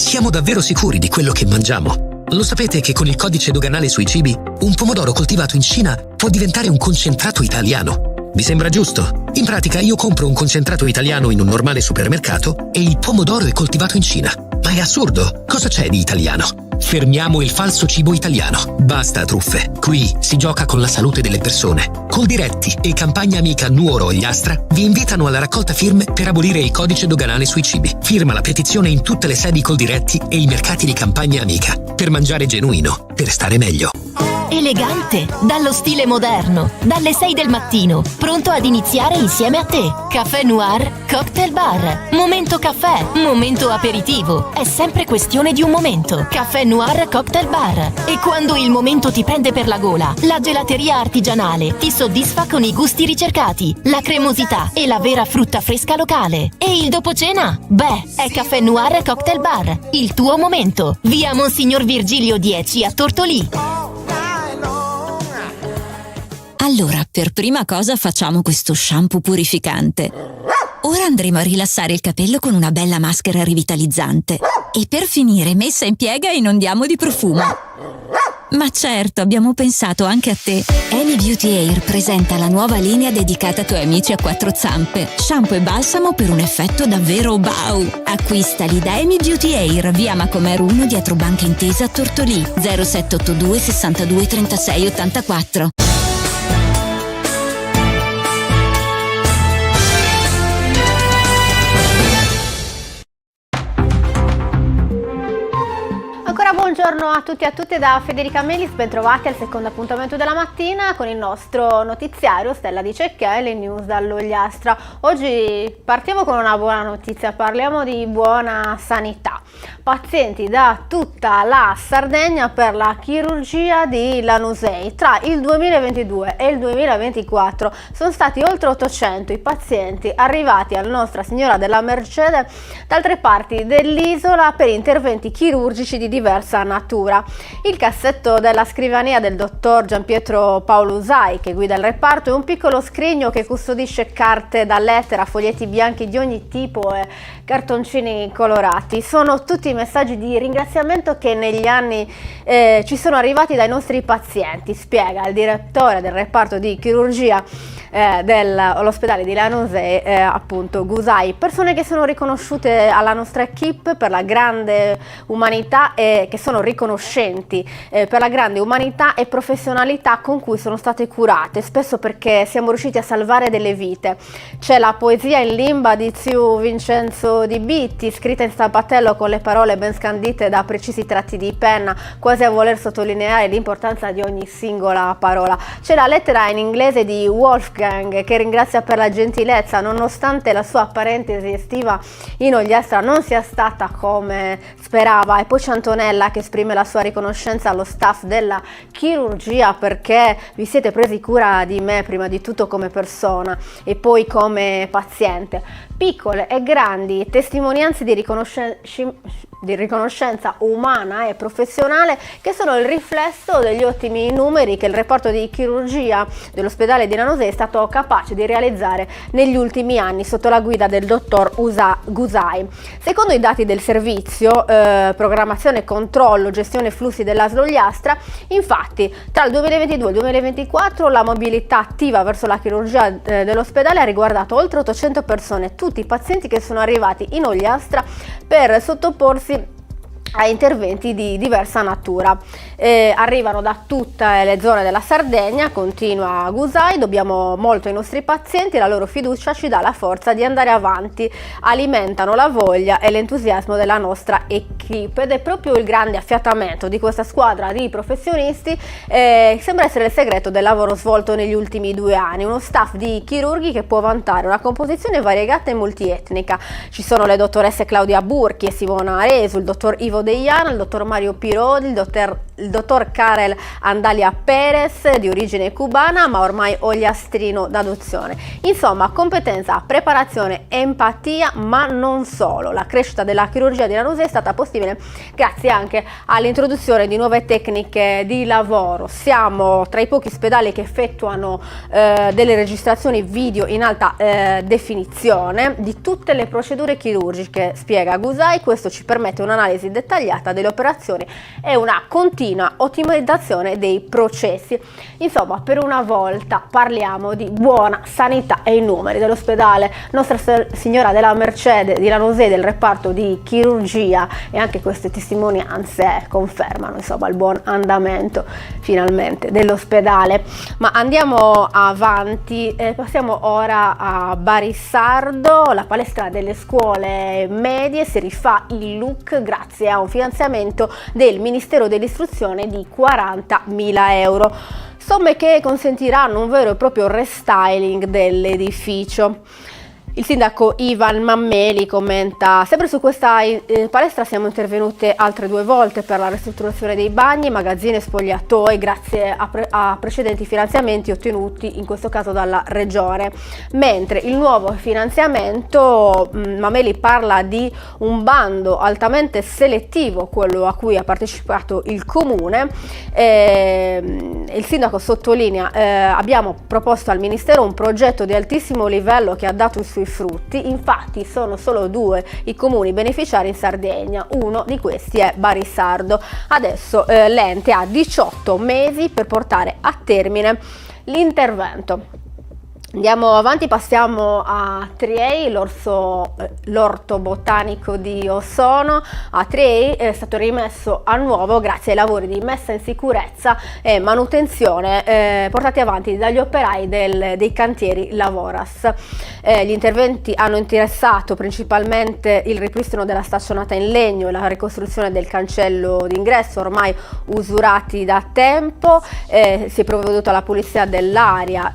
Siamo davvero sicuri di quello che mangiamo? Lo sapete che con il codice doganale sui cibi, un pomodoro coltivato in Cina può diventare un concentrato italiano? Vi sembra giusto? In pratica io compro un concentrato italiano in un normale supermercato e il pomodoro è coltivato in Cina. Ma è assurdo! Cosa c'è di italiano? Fermiamo il falso cibo italiano. Basta truffe. Qui si gioca con la salute delle persone. Coldiretti e campagna amica Nuoro Ogliastra vi invitano alla raccolta firme per abolire il codice doganale sui cibi. Firma la petizione in tutte le sedi Coldiretti e i mercati di campagna amica. Per mangiare genuino, per stare meglio. Elegante, dallo stile moderno, dalle 6 del mattino, pronto ad iniziare insieme a te. Caffè Noir Cocktail Bar. Momento caffè, momento aperitivo. È sempre questione di un momento. Caffè Noir Cocktail Bar. E quando il momento ti prende per la gola, la gelateria artigianale ti soddisfa con i gusti ricercati, la cremosità e la vera frutta fresca locale. E il dopo cena? Beh, è Caffè Noir Cocktail Bar. Il tuo momento. Via Monsignor Virgilio 10 a Tortolì. Allora, per prima cosa facciamo questo shampoo purificante. Ora andremo a rilassare il capello con una bella maschera rivitalizzante. E per finire, messa in piega, inondiamo di profumo. Ma certo, abbiamo pensato anche a te. Amy Beauty Air presenta la nuova linea dedicata ai tuoi amici a quattro zampe. Shampoo e balsamo per un effetto davvero wow! Acquistali da Amy Beauty Air, via Macomer 1 dietro Banca Intesa a Tortolì. 0782 62 36 84. Buongiorno a tutti e a tutte da Federica Melis, bentrovati al secondo appuntamento della mattina con il nostro notiziario Stella di Cecchè, le news dall'Ogliastra. Oggi partiamo con una buona notizia, parliamo di buona sanità. Pazienti da tutta la Sardegna per la chirurgia di Lanusei. Tra il 2022 e il 2024 sono stati oltre 800 i pazienti arrivati al Nostra Signora della Mercede da altre parti dell'isola per interventi chirurgici di diversa natura. Il cassetto della scrivania del dottor Gianpietro Paulusai, che guida il reparto, è un piccolo scrigno che custodisce carte da lettera, foglietti bianchi di ogni tipo e cartoncini colorati. Sono tutti messaggi di ringraziamento che negli anni ci sono arrivati dai nostri pazienti, spiega il direttore del reparto di chirurgia dell'ospedale di Lanusei, appunto Gusai. Persone che sono riconosciute alla nostra equipe per la grande umanità e che sono riconoscenti per la grande umanità e professionalità con cui sono state curate, spesso perché siamo riusciti a salvare delle vite. C'è la poesia in limba di zio Vincenzo Di Bitti, scritta in stampatello con le parole ben scandite da precisi tratti di penna, quasi a voler sottolineare l'importanza di ogni singola parola. C'è la lettera in inglese di Wolfgang che ringrazia per la gentilezza, nonostante la sua parentesi estiva in Ogliastra non sia stata come sperava. E poi c'è Antonella che esprime la sua riconoscenza allo staff della chirurgia perché vi siete presi cura di me prima di tutto come persona e poi come paziente. Piccole e grandi testimonianze di riconoscenza umana e professionale che sono il riflesso degli ottimi numeri che il reparto di chirurgia dell'ospedale di Lanusei è stato capace di realizzare negli ultimi anni sotto la guida del dottor Gusai. Secondo i dati del servizio programmazione, controllo, gestione flussi dell'ASL Ogliastra, infatti tra il 2022 e il 2024 la mobilità attiva verso la chirurgia dell'ospedale ha riguardato oltre 800 persone, tutti i pazienti che sono arrivati in Ogliastra per sottoporsi a interventi di diversa natura. Arrivano da tutte le zone della Sardegna, continua Gusai, dobbiamo molto ai nostri pazienti, la loro fiducia ci dà la forza di andare avanti, alimentano la voglia e l'entusiasmo della nostra equipe ed è proprio il grande affiatamento di questa squadra di professionisti sembra essere il segreto del lavoro svolto negli ultimi 2 anni, uno staff di chirurghi che può vantare una composizione variegata e multietnica. Ci sono le dottoresse Claudia Burchi e Simona Aresu, il dottor Ivo Deiana, il dottor Mario Pirodi, il dottor Karel Andalia Perez, di origine cubana ma ormai ogliastrino d'adozione. Insomma, competenza, preparazione, empatia, ma non solo. La crescita della chirurgia di Lanusei è stata possibile grazie anche all'introduzione di nuove tecniche di lavoro. Siamo tra i pochi ospedali che effettuano delle registrazioni video in alta definizione di tutte le procedure chirurgiche, spiega Gusai. Questo ci permette un'analisi dettagliata delle operazioni e una continua ottimizzazione dei processi. Insomma, per una volta parliamo di buona sanità e i numeri dell'ospedale Nostra Signora della Mercede di Lanusei, del reparto di chirurgia, e anche queste testimonianze confermano insomma il buon andamento finalmente dell'ospedale. Ma andiamo avanti, passiamo ora a Barissardo. La palestra delle scuole medie si rifà il look grazie a un finanziamento del Ministero dell'Istruzione di 40.000 euro, somme che consentiranno un vero e proprio restyling dell'edificio. Il sindaco Ivan Mammeli commenta: sempre su questa palestra siamo intervenute altre 2 volte per la ristrutturazione dei bagni, magazzini e spogliatoi grazie a precedenti finanziamenti ottenuti in questo caso dalla regione, mentre il nuovo finanziamento, Mammeli parla di un bando altamente selettivo, quello a cui ha partecipato il comune. Il sindaco sottolinea: abbiamo proposto al ministero un progetto di altissimo livello che ha dato i suoi frutti. Infatti sono solo 2 i comuni beneficiari in Sardegna, uno di questi è Barissardo. Adesso l'ente ha 18 mesi per portare a termine l'intervento. Andiamo avanti, passiamo a Triei, l'orto botanico di Ossono. A Triei è stato rimesso a nuovo grazie ai lavori di messa in sicurezza e manutenzione portati avanti dagli operai dei cantieri Lavoras. Gli interventi hanno interessato principalmente il ripristino della staccionata in legno e la ricostruzione del cancello d'ingresso, ormai usurati da tempo. Si è provveduto alla pulizia dell'area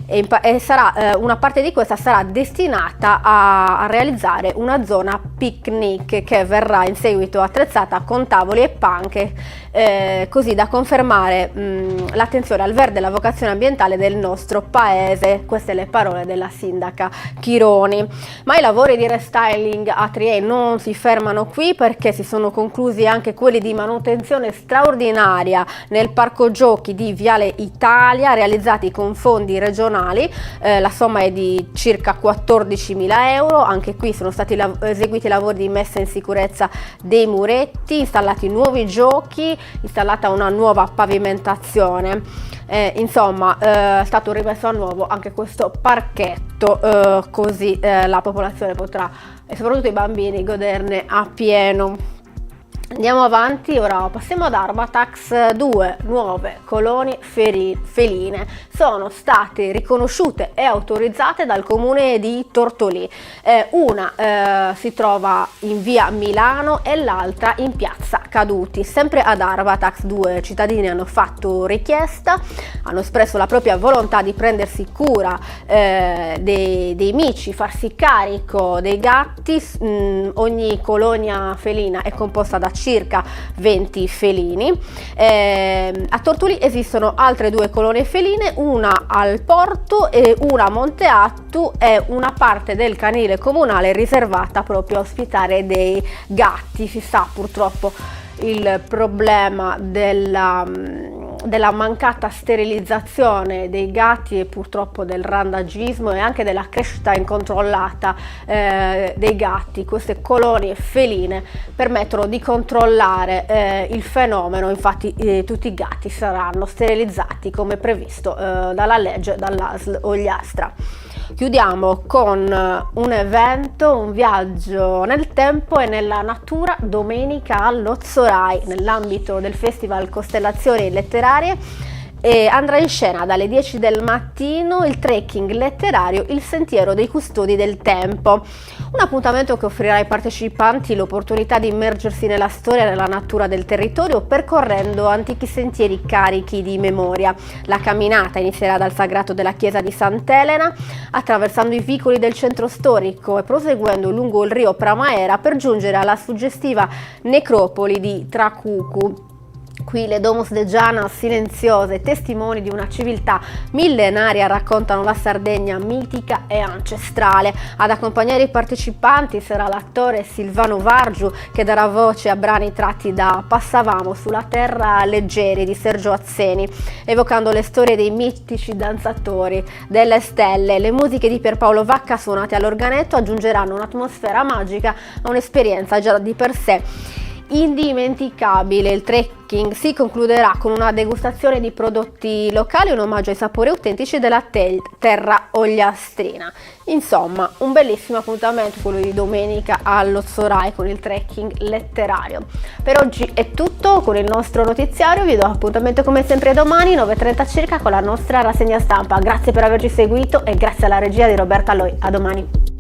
e sarà una parte di questa sarà destinata a realizzare una zona picnic che verrà in seguito attrezzata con tavoli e panche, così da confermare l'attenzione al verde e la vocazione ambientale del nostro paese. Queste le parole della sindaca Chironi. Ma i lavori di restyling a Triei non si fermano qui, perché si sono conclusi anche quelli di manutenzione straordinaria nel parco giochi di Viale Italia, realizzati con fondi regionali. La somma è di circa 14.000 euro. Anche qui sono stati eseguiti lavori di messa in sicurezza dei muretti, installati nuovi giochi, installata una nuova pavimentazione. Insomma, è stato rimesso a nuovo anche questo parchetto, così la popolazione potrà, e soprattutto i bambini, goderne a pieno. Andiamo avanti, ora passiamo ad Arbatax. 2 nuove colonie feline sono state riconosciute e autorizzate dal comune di Tortolì. Una si trova in via Milano e l'altra in piazza Caduti. Sempre ad Arbatax 2 cittadini hanno fatto richiesta, hanno espresso la propria volontà di prendersi cura dei mici, farsi carico dei gatti. Ogni colonia felina è composta da circa 20 felini. A Tortolì esistono altre 2 colonie feline, una al porto e una a Monte Attu, e una parte del canile comunale riservata proprio a ospitare dei gatti. Si sa purtroppo il problema della mancata sterilizzazione dei gatti e purtroppo del randagismo e anche della crescita incontrollata dei gatti. Queste colonie feline permettono di controllare il fenomeno. Infatti tutti i gatti saranno sterilizzati come previsto dalla legge, dall'ASL Ogliastra. Chiudiamo con un evento, un viaggio nel tempo e nella natura domenica allo Zorai, nell'ambito del Festival Costellazioni Letterarie. E andrà in scena dalle 10 del mattino il trekking letterario Il Sentiero dei Custodi del Tempo, un appuntamento che offrirà ai partecipanti l'opportunità di immergersi nella storia e nella natura del territorio percorrendo antichi sentieri carichi di memoria. La camminata inizierà dal sagrato della chiesa di Sant'Elena, attraversando i vicoli del centro storico e proseguendo lungo il rio Pramaera per giungere alla suggestiva necropoli di Tracucu. Qui le Domus de Giana, silenziose, testimoni di una civiltà millenaria, raccontano la Sardegna mitica e ancestrale. Ad accompagnare i partecipanti sarà l'attore Silvano Vargiu, che darà voce a brani tratti da Passavamo sulla terra leggeri di Sergio Azzeni, evocando le storie dei mitici danzatori delle stelle. Le musiche di Pierpaolo Vacca suonate all'organetto aggiungeranno un'atmosfera magica a un'esperienza già di per sé indimenticabile. Il trekking si concluderà con una degustazione di prodotti locali, un omaggio ai sapori autentici della terra ogliastrina. Insomma, un bellissimo appuntamento quello di domenica allo Zorai con il trekking letterario. Per oggi è tutto con il nostro notiziario, vi do appuntamento come sempre domani 9:30 circa con la nostra rassegna stampa. Grazie per averci seguito e grazie alla regia di Roberta Loi. A domani.